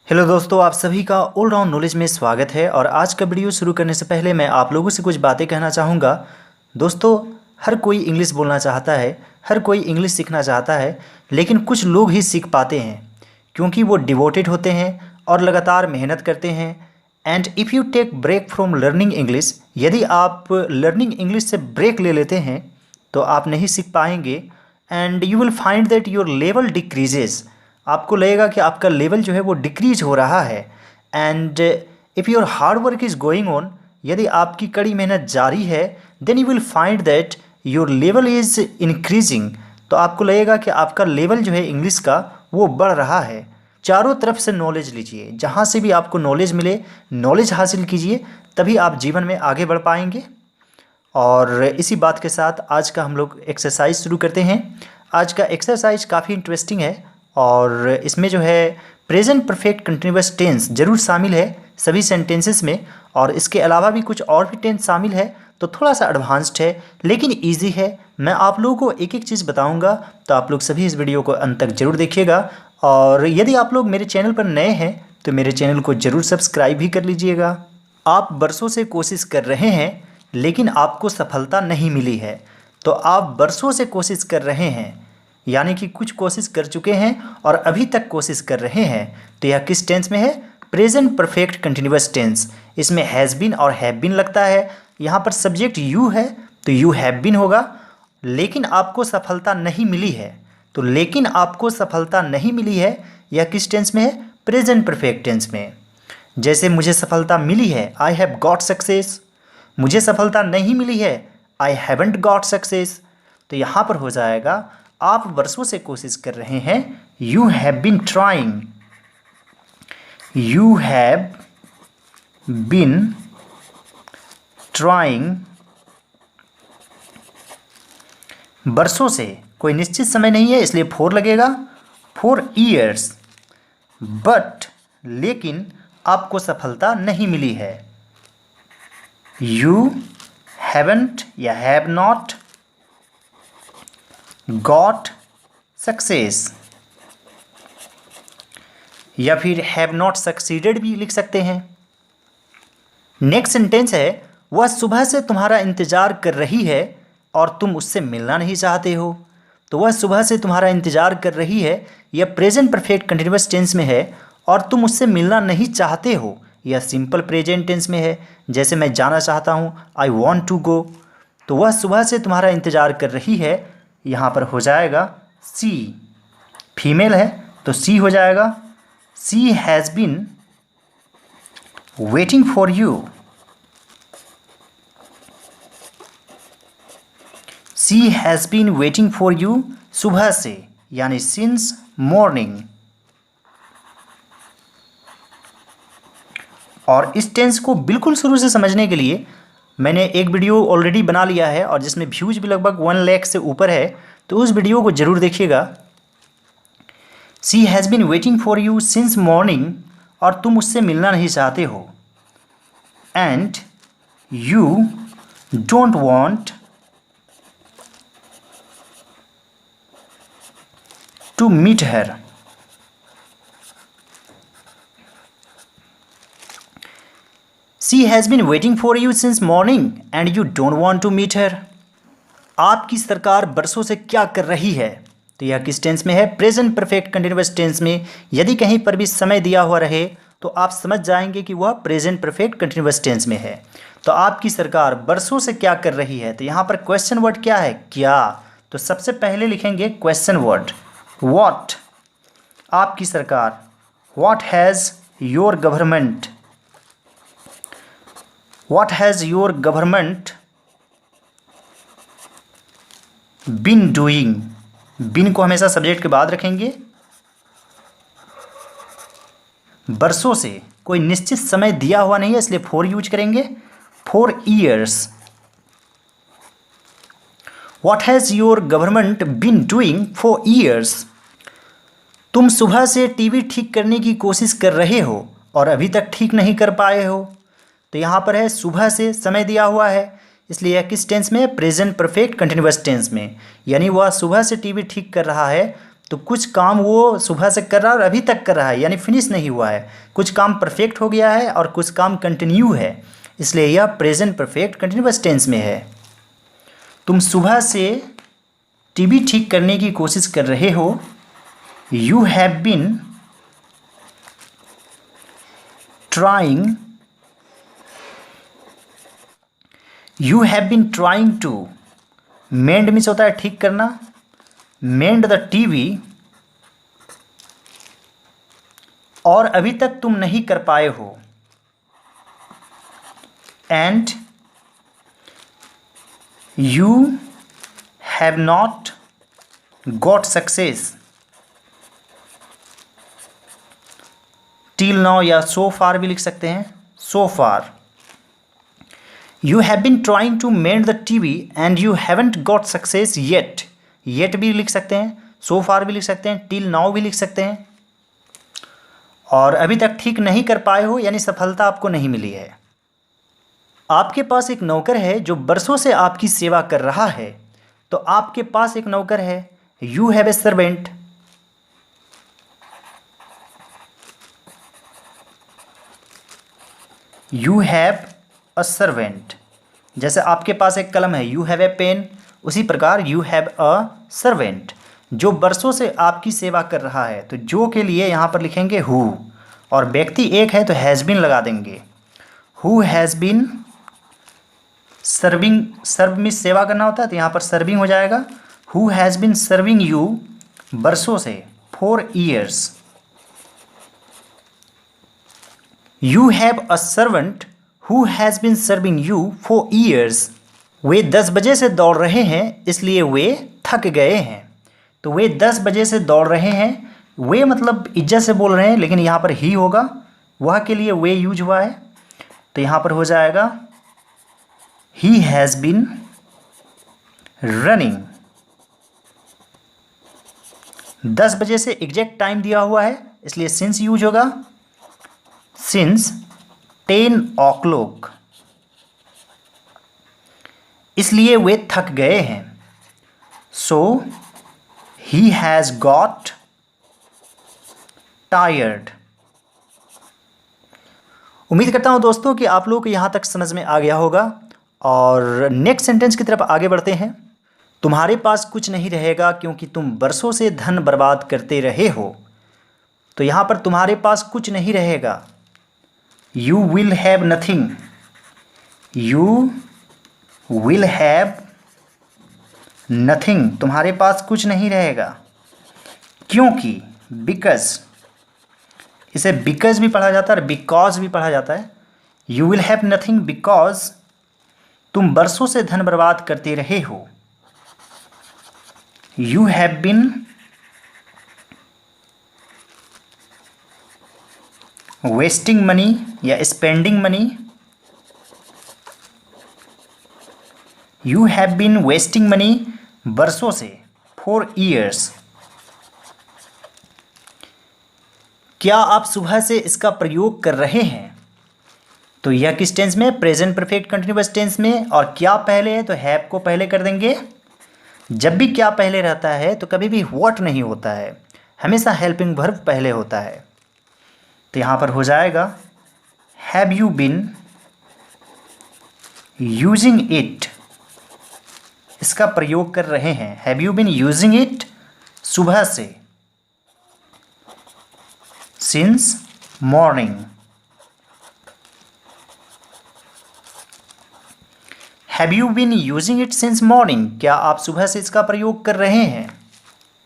Hello दोस्तों, आप सभी का ऑल राउंड नॉलेज में स्वागत है। और आज का वीडियो शुरू करने से पहले मैं आप लोगों से कुछ बातें कहना चाहूँगा। दोस्तों, हर कोई इंग्लिश बोलना चाहता है, हर कोई इंग्लिश सीखना चाहता है, लेकिन कुछ लोग ही सीख पाते हैं क्योंकि वो डिवोटेड होते हैं और लगातार मेहनत करते हैं। And if you take break from learning English, यदि आप लर्निंग इंग्लिश से ब्रेक ले लेते हैं तो आप नहीं सीख पाएंगे। And you will find that your level decreases, आपको लगेगा कि आपका लेवल जो है वो डिक्रीज हो रहा है। And if your hard work is going on, यदि आपकी कड़ी मेहनत जारी है, then you will find that your level is increasing, तो आपको लगेगा कि आपका लेवल जो है इंग्लिश का वो बढ़ रहा है। चारों तरफ से नॉलेज लीजिए, जहाँ से भी आपको नॉलेज मिले नॉलेज हासिल कीजिए, तभी आप जीवन में आगे बढ़ पाएंगे। और इसी बात के साथ आज का हम लोग एक्सरसाइज शुरू करते हैं। आज का एक्सरसाइज काफ़ी इंटरेस्टिंग है और इसमें जो है प्रेजेंट परफेक्ट कंटिन्यूअस टेंस जरूर शामिल है सभी सेंटेंसेस में, और इसके अलावा भी कुछ और भी टेंस शामिल है, तो थोड़ा सा एडवांस्ड है लेकिन इजी है। मैं आप लोगों को एक एक चीज़ बताऊंगा, तो आप लोग सभी इस वीडियो को अंत तक जरूर देखिएगा। और यदि आप लोग मेरे चैनल पर नए हैं तो मेरे चैनल को ज़रूर सब्सक्राइब भी कर लीजिएगा। आप बरसों से कोशिश कर रहे हैं लेकिन आपको सफलता नहीं मिली है, तो आप बरसों से कोशिश कर रहे हैं यानी कि कुछ कोशिश कर चुके हैं और अभी तक कोशिश कर रहे हैं, तो यह किस टेंस में है? Present perfect continuous tense. इसमें हैज़ बीन और हैव बीन लगता है। यहाँ पर सब्जेक्ट यू है तो यू हैव बीन होगा। लेकिन आपको सफलता नहीं मिली है, तो लेकिन आपको सफलता नहीं मिली है यह किस टेंस में है? प्रेजेंट परफेक्ट टेंस में। जैसे मुझे सफलता मिली है, आई हैव गॉट सक्सेस। मुझे सफलता नहीं मिली है, आई हैवंट गॉट सक्सेस। तो यहाँ पर हो जाएगा आप वर्षों से कोशिश कर रहे हैं, you have been trying. You have been trying. वर्षों से कोई निश्चित समय नहीं है इसलिए फोर लगेगा, 4 years। बट लेकिन आपको सफलता नहीं मिली है, यू हैवंट या हैव नॉट गॉट सक्सेस, या फिर हैव नॉट सक्सीडेड भी लिख सकते हैं। नेक्स्ट सेंटेंस है, वह सुबह से तुम्हारा इंतजार कर रही है और तुम उससे मिलना नहीं चाहते हो। तो वह सुबह से तुम्हारा इंतजार कर रही है, यह प्रेजेंट परफेक्ट कंटिन्यूअस टेंस में है, और तुम उससे मिलना नहीं चाहते हो यह सिंपल प्रेजेंट टेंस में है। जैसे मैं जाना चाहता हूँ, आई वॉन्ट टू गो। तो वह सुबह से तुम्हारा इंतजार कर रही है, यहाँ पर हो जाएगा सी। फीमेल है तो सी हो जाएगा, she has been waiting for you. She has been waiting for you, सुबह से यानी सिंस मॉर्निंग। और इस टेंस को बिल्कुल शुरू से समझने के लिए मैंने एक वीडियो ऑलरेडी बना लिया है और जिसमें व्यूज़ भी लगभग 1 लाख से ऊपर है, तो उस वीडियो को ज़रूर देखिएगा। She has been waiting for you since morning, और तुम उससे मिलना नहीं चाहते हो। And you don't want to meet her. She has been waiting for you since morning and you don't want to meet her. आपकी सरकार बरसों से क्या कर रही है? तो यह किस टेंस में है? प्रेजेंट परफेक्ट कंटिन्यूअस टेंस में। यदि कहीं पर भी समय दिया हुआ रहे तो आप समझ जाएंगे कि वह प्रेजेंट परफेक्ट कंटिन्यूअस टेंस में है। तो आपकी सरकार बरसों से क्या कर रही है? तो यहाँ पर क्वेश्चन वर्ड क्या है? क्या। तो सबसे पहले लिखेंगे क्वेश्चन वर्ड व्हाट। आपकी सरकार, what has your government, What has your government been doing? बिन को हमेशा सब्जेक्ट के बाद रखेंगे। बरसों से कोई निश्चित समय दिया हुआ नहीं है इसलिए 4 यूज करेंगे, 4 years। What has your government been doing for years? तुम सुबह से टीवी ठीक करने की कोशिश कर रहे हो और अभी तक ठीक नहीं कर पाए हो। तो यहाँ पर है सुबह से समय दिया हुआ है, इसलिए यह किस टेंस में है? प्रेजेंट परफेक्ट कंटिन्यूअस टेंस में। यानी वह सुबह से टीवी ठीक कर रहा है तो कुछ काम वो सुबह से कर रहा है और अभी तक कर रहा है, यानी फिनिश नहीं हुआ है। कुछ काम परफेक्ट हो गया है और कुछ काम कंटिन्यू है, इसलिए यह प्रेजेंट परफेक्ट कंटिन्यूअस टेंस में है। तुम सुबह से टीवी ठीक करने की कोशिश कर रहे हो। You have been trying to, mend means होता है ठीक करना, मेंड द टीवी, और अभी तक तुम नहीं कर पाए हो। And you have not got success till now, या सो फार भी लिख सकते हैं, so far. You have been trying to mend the TV and you haven't got success yet, yet भी लिख सकते हैं, सो फार भी लिख सकते हैं, टिल नाउ भी लिख सकते हैं। और अभी तक ठीक नहीं कर पाए हो यानी सफलता आपको नहीं मिली है। आपके पास एक नौकर है जो बरसों से आपकी सेवा कर रहा है। तो आपके पास एक नौकर है, you have a servant. You have a servant, जैसे आपके पास एक कलम है, यू हैव ए पेन, उसी प्रकार यू हैव अ सर्वेंट जो बरसों से आपकी सेवा कर रहा है। तो जो के लिए यहाँ पर लिखेंगे हु, और व्यक्ति एक है तो हैज़ बीन लगा देंगे। हु हैज़ बीन सर्विंग, सर्व में सेवा करना होता है तो यहाँ पर सर्विंग हो जाएगा। Who has been serving you, बरसों से, 4 years। You have a servant who has been serving you for years. वे 10 बजे से दौड़ रहे हैं इसलिए वे थक गए हैं। तो वे 10 बजे से दौड़ रहे हैं, वे मतलब इज्जत से बोल रहे हैं, लेकिन यहाँ पर ही होगा, वह के लिए वे यूज हुआ है। तो यहाँ पर हो जाएगा ही हैज़ बीन रनिंग। 10 बजे से एग्जैक्ट टाइम दिया हुआ है इसलिए सिंस यूज होगा, सिंस 10 o'clock, इसलिए वे थक गए हैं। सो ही हैज़ गॉट टायर्ड। उम्मीद करता हूं दोस्तों कि आप लोगों को यहाँ तक समझ में आ गया होगा। और नेक्स्ट सेंटेंस की तरफ आगे बढ़ते हैं। तुम्हारे पास कुछ नहीं रहेगा क्योंकि तुम बरसों से धन बर्बाद करते रहे हो। तो यहाँ पर तुम्हारे पास कुछ नहीं रहेगा, You will have nothing. You will have nothing. तुम्हारे पास कुछ नहीं रहेगा क्योंकि, because, इसे because भी पढ़ा जाता है और because भी पढ़ा जाता है। You will have nothing because तुम बरसों से धन बर्बाद करते रहे हो। You have been wasting money या spending money. You have been wasting money, बरसों से, 4 years। क्या आप सुबह से इसका प्रयोग कर रहे हैं? तो यह किस टेंस में? प्रेजेंट परफेक्ट कंटिन्यूअस टेंस में। और क्या पहले है तो हैव को पहले कर देंगे। जब भी क्या पहले रहता है तो कभी भी व्हाट नहीं होता है, हमेशा हेल्पिंग वर्ब पहले होता है। तो यहाँ पर हो जाएगा have you been using it, इसका प्रयोग कर रहे हैं। Have you been using it, सुबह से, since morning. Have you been using it since morning, क्या आप सुबह से इसका प्रयोग कर रहे हैं?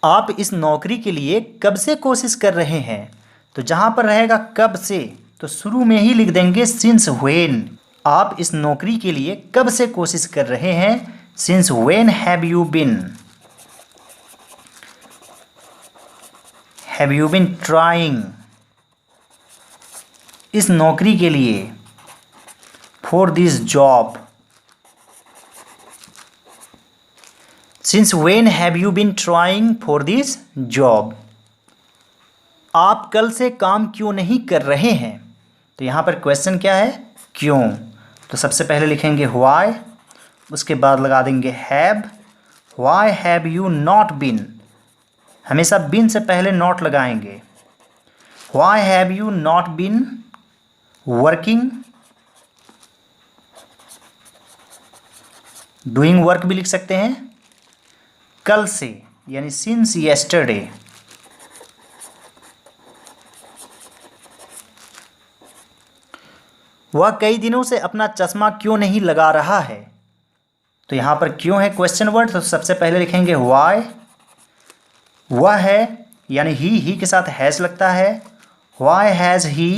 आप इस नौकरी के लिए कब से कोशिश कर रहे हैं? तो जहाँ पर रहेगा कब से तो शुरू में ही लिख देंगे सिंस व्हेन। आप इस नौकरी के लिए कब से कोशिश कर रहे हैं? Since when have you been, have you been trying, इस नौकरी के लिए, for this job. Since when have you been trying for this job. आप कल से काम क्यों नहीं कर रहे हैं? तो यहाँ पर क्वेश्चन क्या है? क्यों। तो सबसे पहले लिखेंगे व्हाई, उसके बाद लगा देंगे have. Why have you not been, हमेशा बीन से पहले नॉट लगाएंगे। Why have you not been working? Doing work भी लिख सकते हैं। कल से यानी सिंस येस्टरडे। वह कई दिनों से अपना चश्मा क्यों नहीं लगा रहा है? तो यहाँ पर क्यों है क्वेश्चन वर्ड, तो सबसे पहले लिखेंगे वाई। वह है यानी ही के साथ हैज़ लगता है। Why has he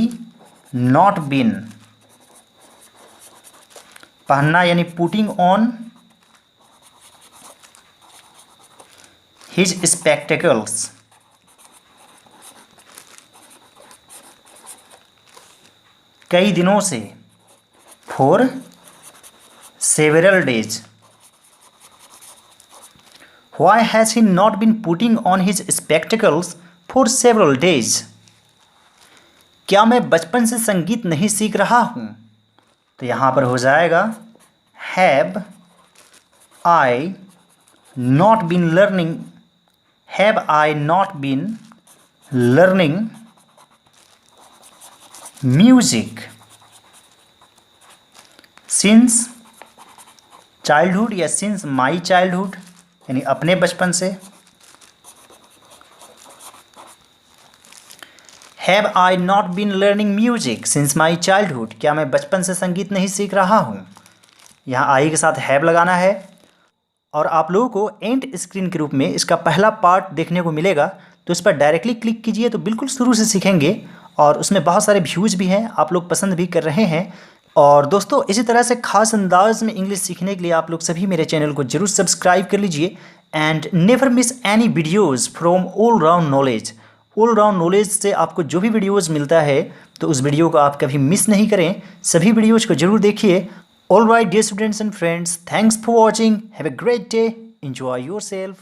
not been. पहनना यानी पुटिंग ऑन हिज स्पेक्टिकल्स। कई दिनों से for several days. Why has he not been putting on his spectacles for several days? क्या मैं बचपन से संगीत नहीं सीख रहा हूँ? तो यहाँ पर हो जाएगा Have I not been learning? Have I not been learning music since childhood या since my childhood यानी अपने बचपन से। Have I not been learning music since my childhood? क्या मैं बचपन से संगीत नहीं सीख रहा हूँ? यहाँ आई के साथ हैव लगाना है। और आप लोगों को एंड स्क्रीन के रूप में इसका पहला पार्ट देखने को मिलेगा, तो इस पर डायरेक्टली क्लिक कीजिए तो बिल्कुल शुरू से सीखेंगे। और उसमें बहुत सारे व्यूज़ भी हैं, आप लोग पसंद भी कर रहे हैं। और दोस्तों इसी तरह से खास अंदाज में इंग्लिश सीखने के लिए आप लोग सभी मेरे चैनल को जरूर सब्सक्राइब कर लीजिए। And never miss any videos from all round knowledge. All round knowledge से आपको जो भी वीडियोज़ मिलता है तो उस वीडियो को आप कभी मिस नहीं करें, सभी वीडियोज़ को जरूर देखिए। All right dear students and friends, thanks for watching, have a great day, enjoy your self.